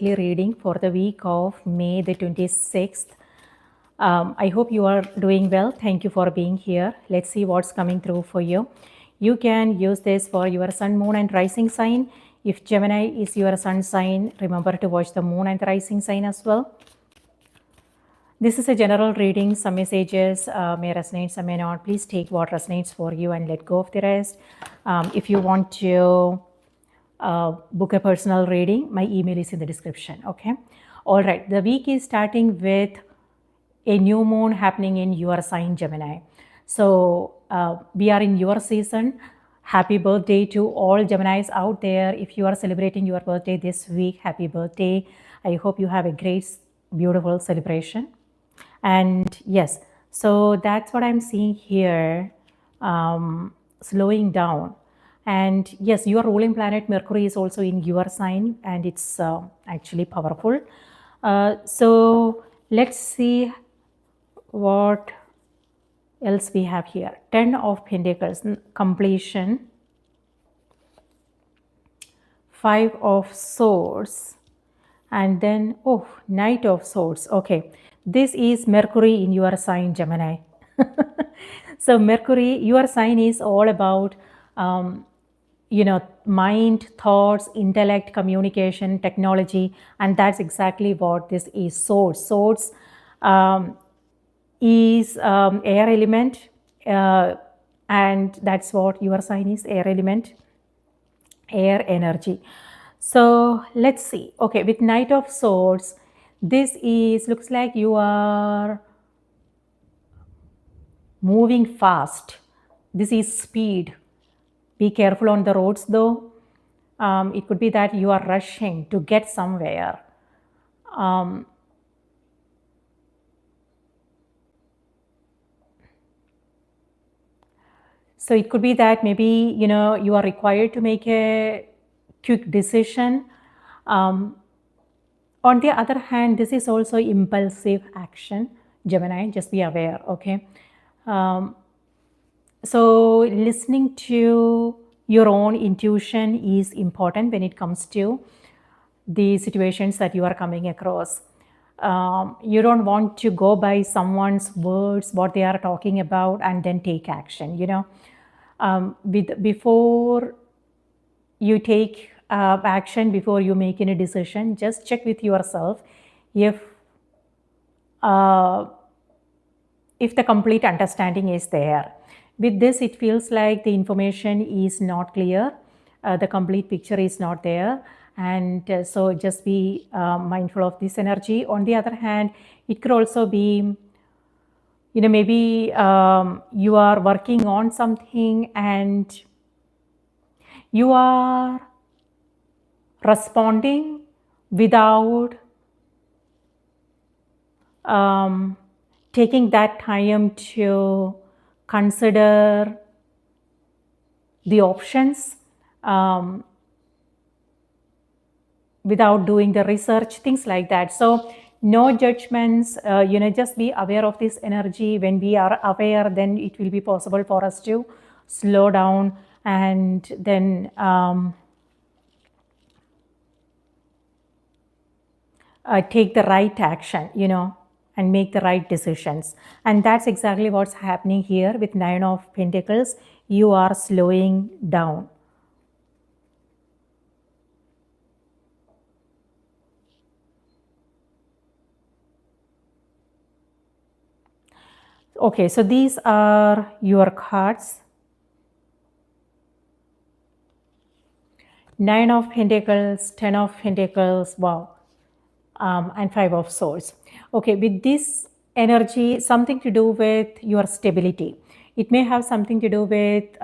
weekly reading for the week of May the 26th. I hope you are doing well. Thank you for being here. Let's see what's coming through for you. You can use this for your sun, moon, and rising sign. If Gemini is your sun sign, remember to watch the moon and the rising sign as well. This is a general reading. Some messages may resonate, some may not. Please take what resonates for you and let go of the rest. If you want to book a personal reading, my email is in the description. Okay. All right. The week is starting with a new moon happening in your sign, Gemini. So we are in your season. Happy birthday to all Geminis out there. If you are celebrating your birthday this week, happy birthday. I hope you have a great, beautiful celebration. And yes, so that's what I'm seeing here, slowing down. And yes, your ruling planet Mercury is also in your sign, and it's actually powerful. So let's see what else we have here. 10 of Pentacles, completion. 5 of Swords. And then, oh, Knight of Swords. Okay, this is Mercury in your sign, Gemini. So Mercury, your sign is all about, mind, thoughts, intellect, communication, technology. And that's exactly what this is. Swords. Swords is air element. And that's what your sign is, air element, air energy. So let's see. Okay, with Knight of Swords, this is, looks like you are moving fast. This is speed. Be careful on the roads though. It could be that you are rushing to get somewhere. So it could be that maybe, you are required to make a quick decision. On the other hand, this is also impulsive action, Gemini, just be aware, okay? So listening to your own intuition is important when it comes to the situations that you are coming across. You don't want to go by someone's words, what they are talking about, and then take action, before you take action, before you make any decision, just check with yourself if the complete understanding is there. With this, it feels like the information is not clear, the complete picture is not there, and so just be mindful of this energy. On the other hand, it could also be, maybe you are working on something and you are responding without taking that time to consider the options, without doing the research, things like that. So no judgments, just be aware of this energy. When we are aware, then it will be possible for us to slow down and then take the right action, and make the right decisions. And that's exactly what's happening here with 9 of Pentacles. You are slowing down. Okay, so these are your cards. 9 of Pentacles, 10 of Pentacles, wow, and 5 of Swords. Okay, with this energy, something to do with your stability. It may have something to do with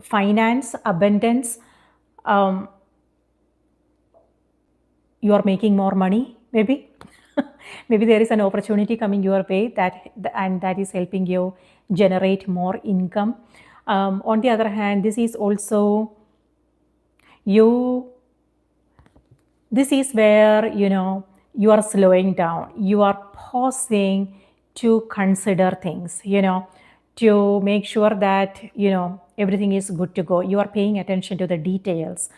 finance, abundance. You are making more money, maybe. Maybe there is an opportunity coming your way that is helping you generate more income. On the other hand, this is also this is where, you are slowing down. You are pausing to consider things, to make sure that, everything is good to go. You are paying attention to the details.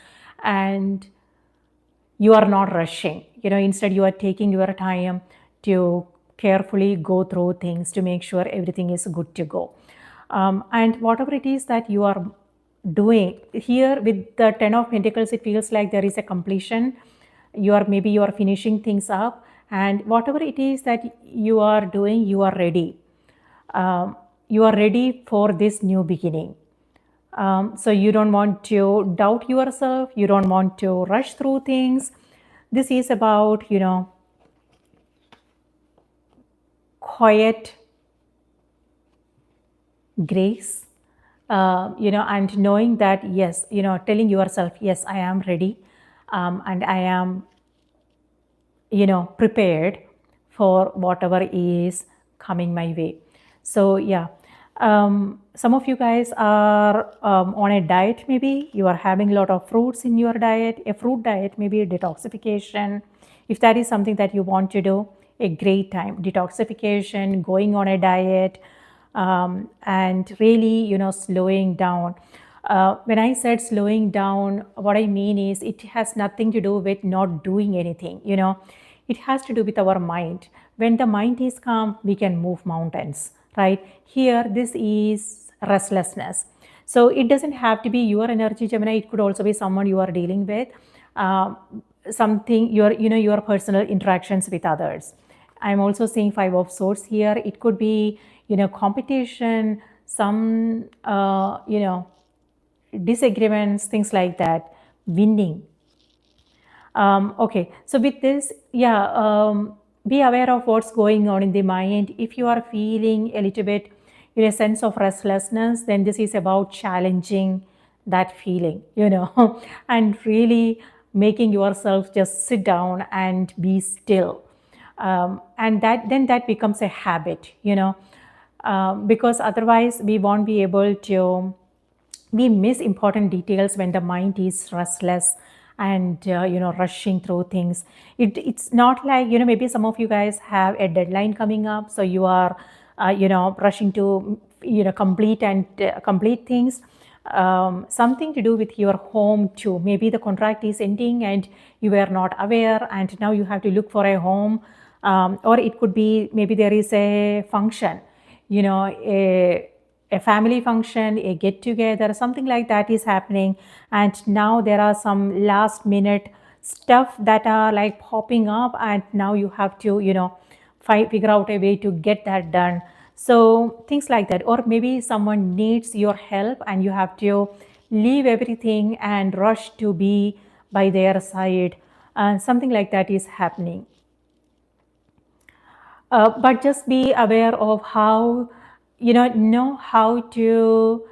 And you are not rushing. Instead you are taking your time to carefully go through things to make sure everything is good to go. And whatever it is that you are doing here with the 10 of Pentacles, it feels like there is a completion. You are finishing things up, and whatever it is that you are doing, you are ready. You are ready for this new beginning. So you don't want to doubt yourself. You don't want to rush through things. This is about, quiet grace, and knowing that, yes, telling yourself, yes, I am ready, and I am, prepared for whatever is coming my way. So, yeah. Some of you guys are on a diet, maybe you are having a lot of fruits in your diet, a fruit diet, maybe a detoxification. If that is something that you want to do, a great time. Detoxification, going on a diet, and really, slowing down. When I said slowing down, what I mean is it has nothing to do with not doing anything. It has to do with our mind. When the mind is calm, we can move mountains, right? Here, this is restlessness. So it doesn't have to be your energy, Gemini. It could also be someone you are dealing with, something your personal interactions with others. I'm also seeing Five of Swords here. It could be, competition, some, disagreements, things like that, winning. Okay, so with this, be aware of what's going on in the mind. If you are feeling a little bit, a sense of restlessness, then this is about challenging that feeling, and really making yourself just sit down and be still. And that becomes a habit, because otherwise we won't be able to. We miss important details when the mind is restless and rushing through things. It's not like, maybe some of you guys have a deadline coming up, so you are rushing to complete things. Something to do with your home too. Maybe the contract is ending and you were not aware, and now you have to look for a home. Or it could be, maybe there is a function, a family function, a get together, something like that is happening, and now there are some last minute stuff that are like popping up, and now you have to figure out a way to get that done. So things like that. Or maybe someone needs your help and you have to leave everything and rush to be by their side. Something like that is happening. But just be aware of how, know how to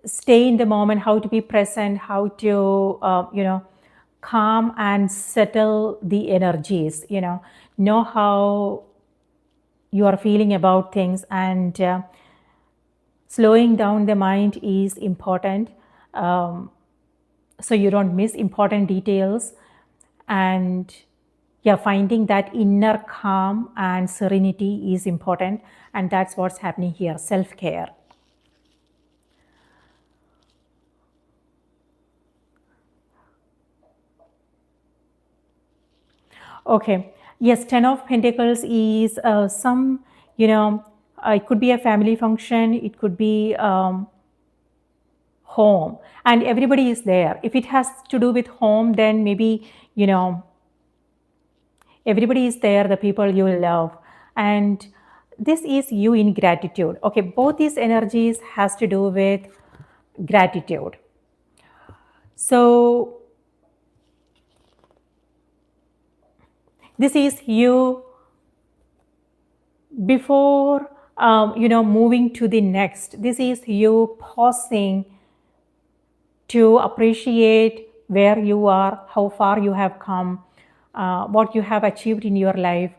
stay in the moment, how to be present, how to, calm and settle the energies, know how you are feeling about things, and slowing down the mind is important, so you don't miss important details. And finding that inner calm and serenity is important, and that's what's happening here. Self-care. Okay, yes, 10 of Pentacles is some, it could be a family function, it could be home, and everybody is there. If it has to do with home, then maybe, everybody is there, the people you love, and this is you in gratitude. Okay, both these energies has to do with gratitude. So this is you before moving to the next. This is you pausing to appreciate where you are, how far you have come, what you have achieved in your life.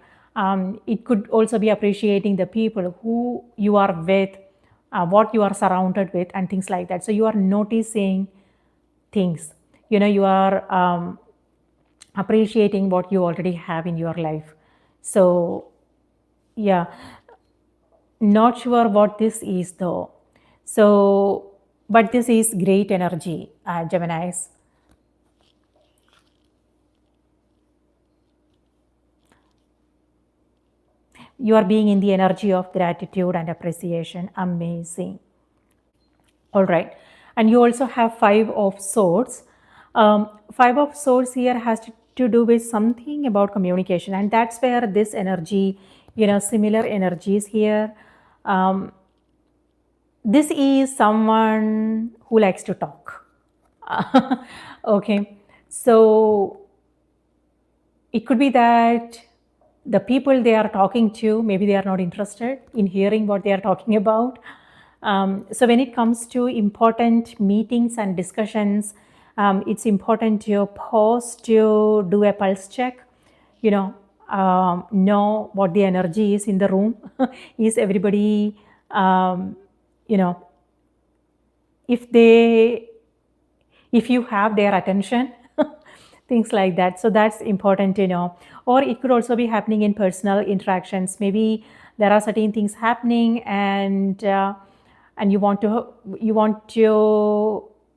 It could also be appreciating the people who you are with, what you are surrounded with, and things like that. So you are noticing things, you are appreciating what you already have in your life. So not sure what this is though. So, but this is great energy, Geminis. You are being in the energy of gratitude and appreciation. Amazing. All right. And you also have Five of Swords. Five of Swords here has to do with something about communication. And that's where this energy, similar energies here. This is someone who likes to talk. Okay. So it could be that the people they are talking to, maybe they are not interested in hearing what they are talking about. So when it comes to important meetings and discussions, it's important to pause to do a pulse check, know what the energy is in the room. Is everybody, if you have their attention, things like that. So that's important to know. Or it could also be happening in personal interactions. Maybe there are certain things happening, and you want to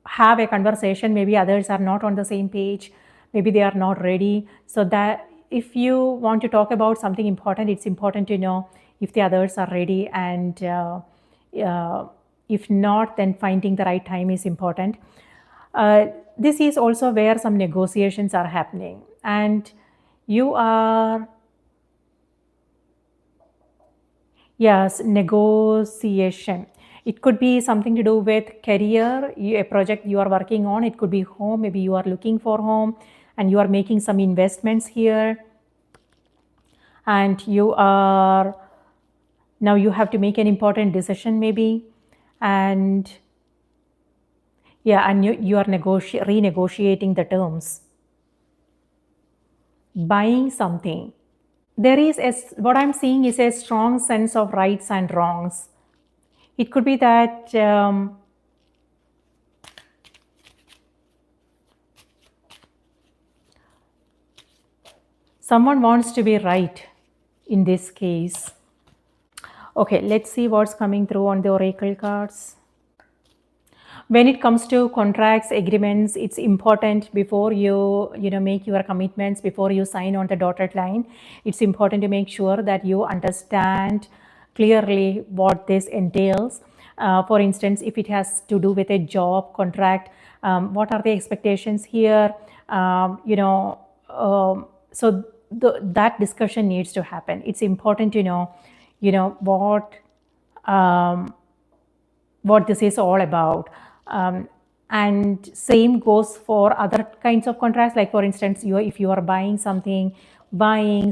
have a conversation. Maybe others are not on the same page. Maybe they are not ready. So that if you want to talk about something important, it's important to know if the others are ready, and if not, then finding the right time is important. This is also where some negotiations are happening, and you are, yes, negotiation. It could be something to do with career, a project you are working on. It could be home. Maybe you are looking for home and you are making some investments here, and you have to make an important decision maybe, and and you are renegotiating the terms, buying something. There is what I'm seeing is a strong sense of rights and wrongs. It could be that someone wants to be right in this case. Okay, let's see what's coming through on the oracle cards. When it comes to contracts, agreements, it's important before you make your commitments, before you sign on the dotted line. It's important to make sure that you understand clearly what this entails. For instance, if it has to do with a job contract, what are the expectations here? So that discussion needs to happen. It's important to know, what this is all about. And same goes for other kinds of contracts, like for instance, if you are buying something,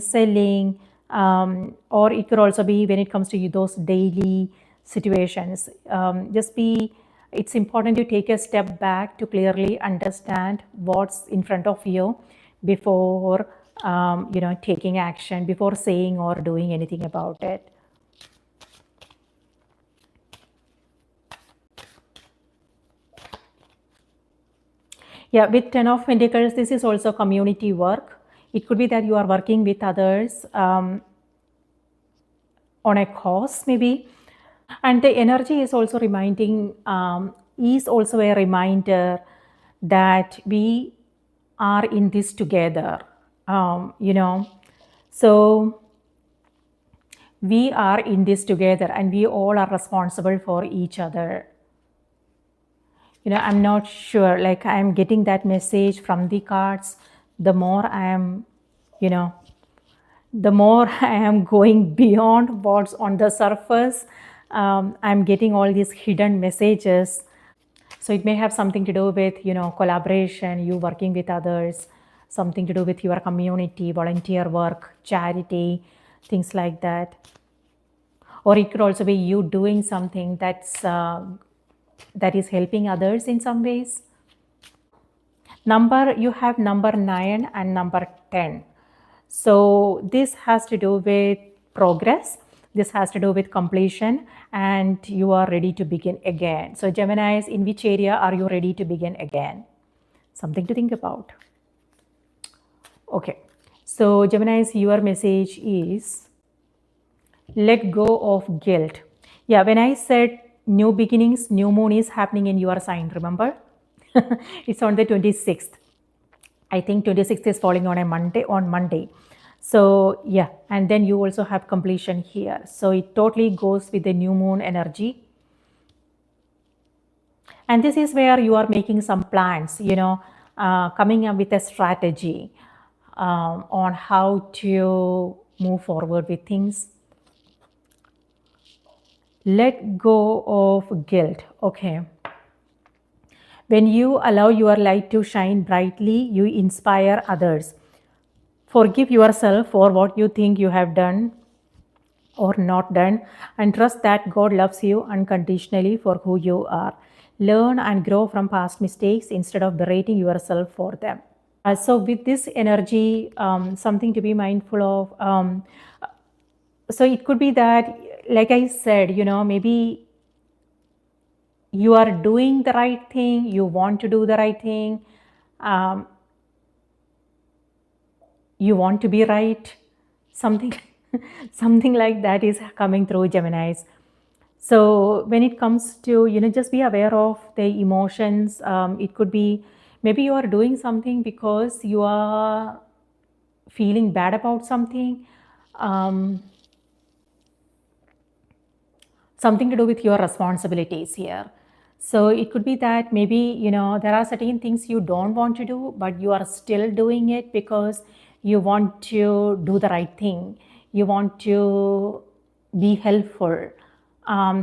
selling, or it could also be when it comes to those daily situations. It's important to take a step back to clearly understand what's in front of you before taking action, before saying or doing anything about it. Yeah, with 10 of Pentacles, this is also community work. It could be that you are working with others on a cause maybe. And the energy is also also a reminder that we are in this together, So we are in this together and we all are responsible for each other. I'm not sure, like I'm getting that message from the cards. The more I am, the more I am going beyond what's on the surface, I'm getting all these hidden messages. So it may have something to do with, collaboration, you working with others, something to do with your community, volunteer work, charity, things like that. Or it could also be you doing something that is helping others in some ways. You have number 9 and number 10. So this has to do with progress. This has to do with completion, and you are ready to begin again. So Geminis, in which area are you ready to begin again? Something to think about. Okay. So Geminis, your message is let go of guilt. Yeah, when I said new beginnings, new moon is happening in your sign, remember? It's on the 26th. I think 26th is falling on Monday. So yeah, and then you also have completion here. So it totally goes with the new moon energy. And this is where you are making some plans, coming up with a strategy on how to move forward with things. Let go of guilt. Okay. When you allow your light to shine brightly, you inspire others. Forgive yourself for what you think you have done or not done, and trust that God loves you unconditionally for who you are. Learn and grow from past mistakes instead of berating yourself for them. So, with this energy, something to be mindful of. So, it could be that, like I said, maybe you are doing the right thing, you want to do the right thing, um, you want to be right, something something like that is coming through, Geminis. So when it comes to, just be aware of the emotions. It could be maybe you are doing something because you are feeling bad about something, um, something to do with your responsibilities here. So it could be that maybe, there are certain things you don't want to do, but you are still doing it because you want to do the right thing. You want to be helpful,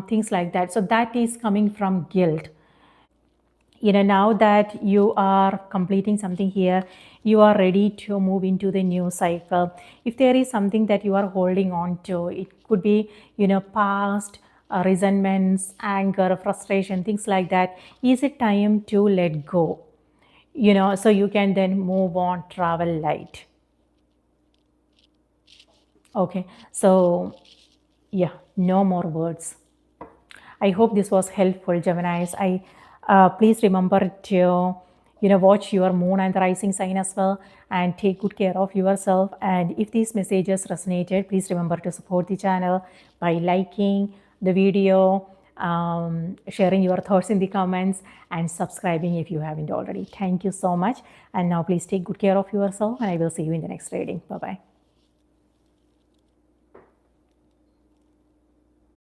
things like that. So that is coming from guilt. Now that you are completing something here, you are ready to move into the new cycle. If there is something that you are holding on to, it could be, past resentments, anger, frustration, things like that. Is it time to let go? So you can then move on, travel light. Okay, so yeah, no more words. I hope this was helpful, Geminis. Please remember to watch your moon and the rising sign as well, and take good care of yourself. And if these messages resonated, please remember to support the channel by liking the video, sharing your thoughts in the comments, and subscribing if you haven't already. Thank you so much. And now please take good care of yourself, and I will see you in the next reading. Bye bye.